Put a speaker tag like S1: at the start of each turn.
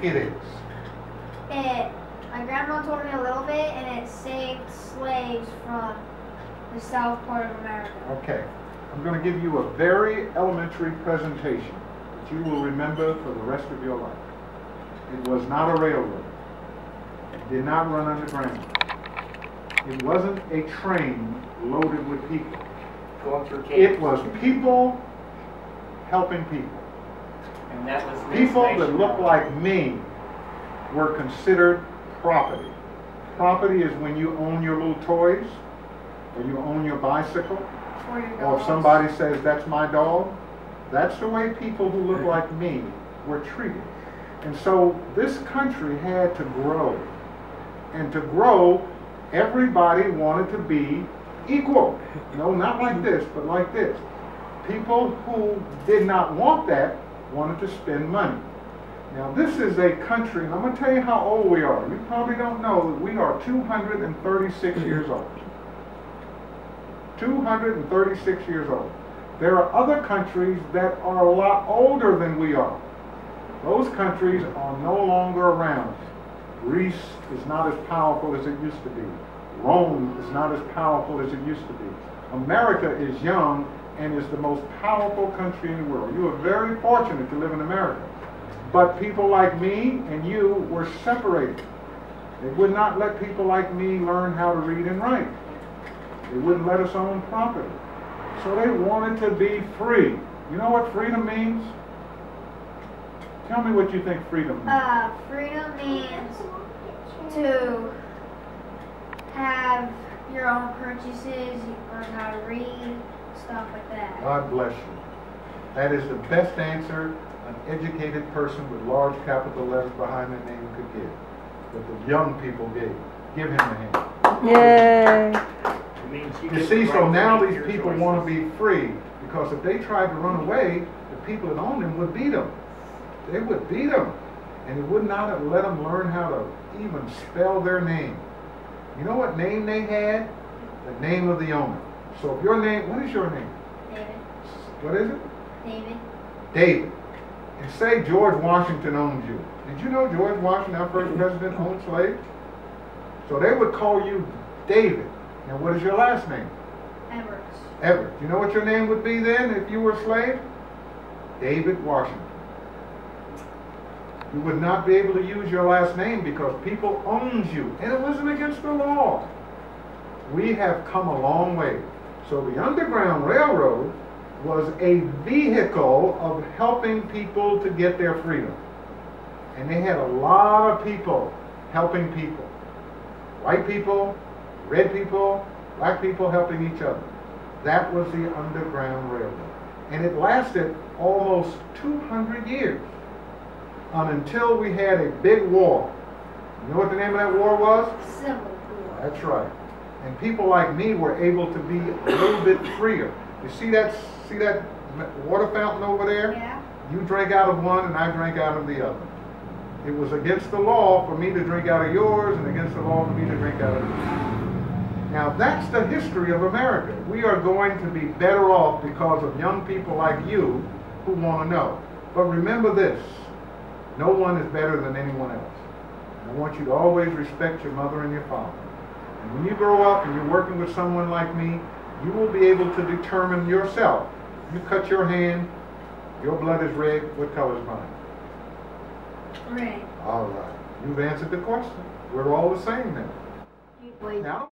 S1: it is?
S2: My grandma told me a little bit, and it saved slaves from the south part of America.
S1: Okay. I'm going to give you a very elementary presentation that you will remember for the rest of your life. It was not a railroad. It did not run underground. It wasn't a train loaded with people.
S3: Going through caves.
S1: It was people helping people.
S3: And that was
S1: People that looked like me were considered property. Property is when you own your little toys, or you own your bicycle, or if somebody says, that's my dog. That's the way people who look like me were treated. And so this country had to grow. And to grow, everybody wanted to be equal. No, not like this, but like this. People who did not want that wanted to spend money. Now this is a country, and I'm going to tell you how old we are. You probably don't know that we are 236 years old. 236 years old. There are other countries that are a lot older than we are. Those countries are no longer around. Greece is not as powerful as it used to be. Rome is not as powerful as it used to be. America is young and is the most powerful country in the world. You are very fortunate to live in America. But people like me and you were separated. They would not let people like me learn how to read and write. They wouldn't let us own property. So they wanted to be free. You know what freedom means? Tell me what you think freedom means.
S2: Freedom means to have your own purchases, you learn how to read, stuff like that.
S1: God bless you. That is the best answer an educated person with large capital letters behind their name could give. That the young people gave. Give him a hand.
S4: Yay!
S1: You see, so now these people want to be free, because if they tried to run away, the people that owned them would beat them. They would beat them, and it would not have let them learn how to even spell their name. You know what name they had? The name of the owner. So if your name, what is your name?
S2: David.
S1: What is it?
S2: David.
S1: David. And say George Washington owns you. Did you know George Washington, our first president, owned slaves? So they would call you David. Now what is your last name?
S2: Edwards.
S1: Edwards. You know what your name would be then if you were a slave? David Washington. You would not be able to use your last name because people owned you, and it wasn't against the law. We have come a long way. So the Underground Railroad was a vehicle of helping people to get their freedom. And they had a lot of people helping people. White people, red people, black people helping each other. That was the Underground Railroad. And it lasted almost 200 years until we had a big war. You know what the name of that war was?
S2: Civil War.
S1: That's right. And people like me were able to be a little bit freer. You see that water fountain over there?
S2: Yeah.
S1: You drank out of one and I drank out of the other. It was against the law for me to drink out of yours and against the law for me to drink out of yours. Now that's the history of America. We are going to be better off because of young people like you who want to know. But remember this, no one is better than anyone else. I want you to always respect your mother and your father. And when you grow up and you're working with someone like me, you will be able to determine yourself. You cut your hand, your blood is red, what color is mine?
S2: Red.
S1: All right. You've answered the question. We're all the same now.
S2: Wait.
S1: Now.